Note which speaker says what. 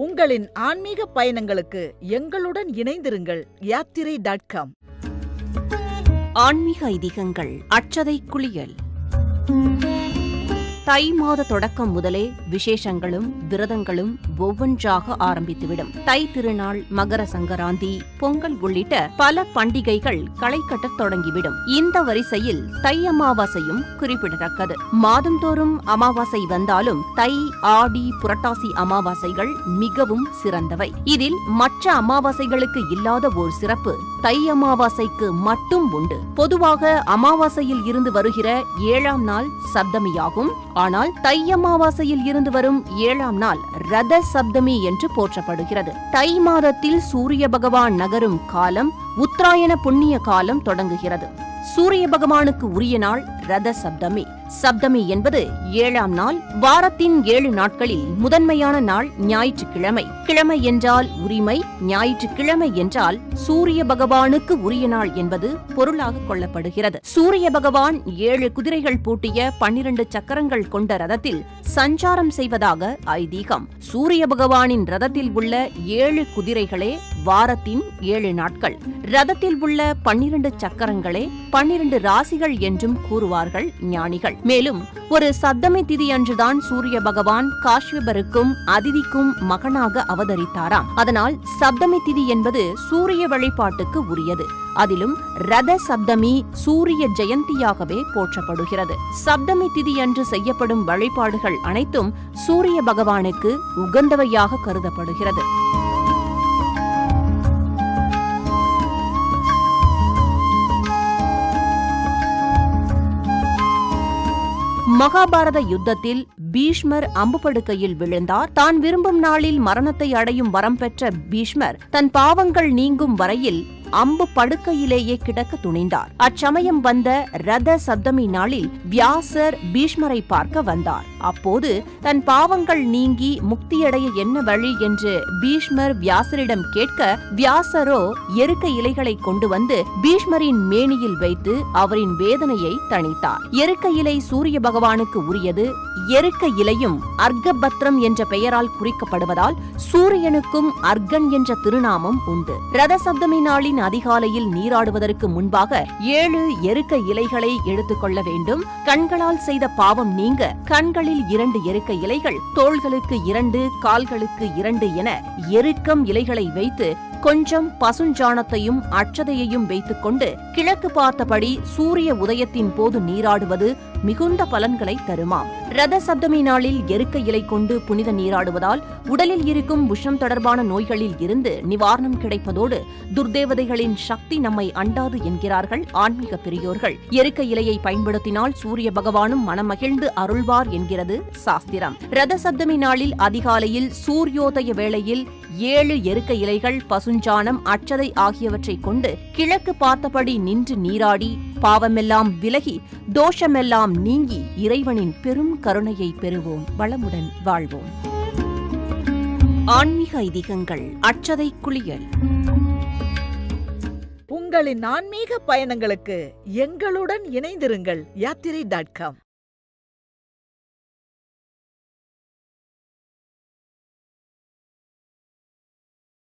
Speaker 1: உங்களின் ஆன்மீக பயணங்களுக்கு எங்களுடன் இணைந்திருங்கள். யாத்திரை.com.
Speaker 2: ஆன்மீக ஐதீகங்கள். அட்சதை குளியல். தை மாத தொடக்கம் முதலே விசேஷங்களும் விரதங்களும் ஒவ்வொன்றாக ஆரம்பித்துவிடும். தை திருநாள், மகர சங்கராந்தி, பொங்கல் உள்ளிட்ட பல பண்டிகைகள் களை கட்டத் தொடங்கிவிடும். இந்த வரிசையில் தை அமாவாசையும் குறிப்பிடத்தக்கது. மாதந்தோறும் அமாவாசை வந்தாலும் தை, ஆடி, புரட்டாசி அமாவாசைகள் மிகவும் சிறந்தவை. இதில் மற்ற அமாவாசைகளுக்கு இல்லாத ஓர் சிறப்பு தை அமாவாசைக்கு மட்டும் உண்டு. பொதுவாக அமாவாசையில் இருந்து வருகிற 7ஆம் நாள் சப்தமியாகும். ஆனால் தை அமாவாசையில் இருந்து வரும் 7ஆம் நாள் ரத சப்தமி என்று போற்றப்படுகிறது. தை மாதத்தில் சூரிய பகவான் நகரும் காலம் உத்தராயண புண்ணிய காலம் தொடங்குகிறது. சூரிய பகவானுக்கு உரிய நாள் ரத சப்தமி. சப்தமி என்பது 7ஆம் நாள். வாரத்தின் 7 நாட்களில் முதன்மையான நாள் ஞாயிற்றுக்கிழமை. கிழமை என்றால் உரிமை, ஞாயிற்றுக்கிழமை என்றால் சூரிய பகவானுக்கு உரிய நாள் என்பது பொருளாக கொள்ளப்படுகிறது. சூரிய பகவான் 7 குதிரைகள் பூட்டிய 12 சக்கரங்கள் கொண்ட ரதத்தில் சஞ்சாரம் செய்வதாக ஐதீகம். சூரிய பகவானின் ரதத்தில் உள்ள 7 குதிரைகளே வாரத்தின் 7 நாட்கள். ரதத்தில் உள்ள 12 சக்கரங்களே 12 ராசிகள் என்றும் கூறுவார்கள் ஞானிகள். மேலும் ஒரு சப்தமி திதி அன்றுதான் சூரிய பகவான் காஷ்யபருக்கும் அதிதிக்கும் மகனாக அவதரித்தாராம். அதனால் சப்தமி திதி என்பது சூரிய வழிபாட்டுக்கு உரியது. அதிலும் ரத சப்தமி சூரிய ஜெயந்தியாகவே போற்றப்படுகிறது. சப்தமி திதி அன்று செய்யப்படும் வழிபாடுகள் அனைத்தும் சூரிய பகவானுக்கு உகந்தவையாக கருதப்படுகிறது. மகாபாரத யுத்தத்தில் பீஷ்மர் அம்பு படுக்கையில் விழுந்தார். தான் விரும்பும் நாளில் மரணத்தை அடையும் வரம் பெற்ற பீஷ்மர் தன் பாவங்கள் நீங்கும் வரையில் அம்பு படுக்கையிலேயே கிடக்க துணிந்தார். அச்சமயம் வந்த ரத சப்தமி நாளில் வியாசர் பீஷ்மரை பார்க்க வந்தார். அப்போது தன் பாவங்கள் நீங்கி முக்தியடைய என்ன வழி என்று பீஷ்மர் வியாசரிடம் கேட்க, வியாசரோ எருக்க இலைகளை கொண்டு வந்து பீஷ்மரின் மேனியில் வைத்து அவரின் வேதனையை தணித்தார். எருக்க இலை சூரிய பகவானுக்கு உரியது. எருக்க இலையும் அர்க்கபத்ரம் என்ற பெயரால் குறிக்கப்படுவதால் சூரியனுக்கும் அர்க்கன் என்ற திருநாமம் உண்டு. ரத சப்தமி நாளின் அதிகாலையில் நீராடுவதற்கு முன்பாக 7 எருக்க இலைகளை எடுத்துக்கொள்ள வேண்டும். கண்களால் செய்த பாவம் நீங்க கண்களில் 2 எருக்க இலைகள், தோள்களுக்கு 2, கால்களுக்கு 2 என எருக்கம் இலைகளை வைத்து கொஞ்சம் பசுஞ்சாணத்தையும் அட்சதையையும் வைத்துக் கொண்டு கிழக்கு பார்த்தபடி சூரிய உதயத்தின் போது நீராடுவது மிகுந்த பலன்களை தருமாம். ரத சப்தமி நாளில் எருக்க இலை கொண்டு புனித நீராடுவதால் உடலில் இருக்கும் உஷ்ணம் தொடர்பான நோய்களில் இருந்து நிவாரணம் கிடைப்பதோடு துர்தேவதைகளின் சக்தி நம்மை அண்டாது என்கிறார்கள் ஆன்மீக பெரியோர்கள். எருக்க இலையை பயன்படுத்தினால் சூரிய பகவானும் மனமகிழ்ந்து அருள்வார் என்கிறது சாஸ்திரம். ரத சப்தமி நாளில் அதிகாலையில் சூரியோதய வேளையில் 7 எருக்க இலைகள், பசுஞ்சாணம், அட்சதை ஆகியவற்றை கொண்டு கிழக்கு பார்த்தபடி நின்று நீராடி பாவமெல்லாம் விலகி தோஷமெல்லாம் நீங்கி இறைவனின் பெரும் கருணையை பெறுவோம். வளமுடன் வாழ்வோம். ஆன்மீக ஐதீகங்கள். அட்சதை குளியல்.
Speaker 1: உங்களின் ஆன்மீக பயணங்களுக்கு எங்களுடன் இணைந்திருங்கள். யாத்திரை.com.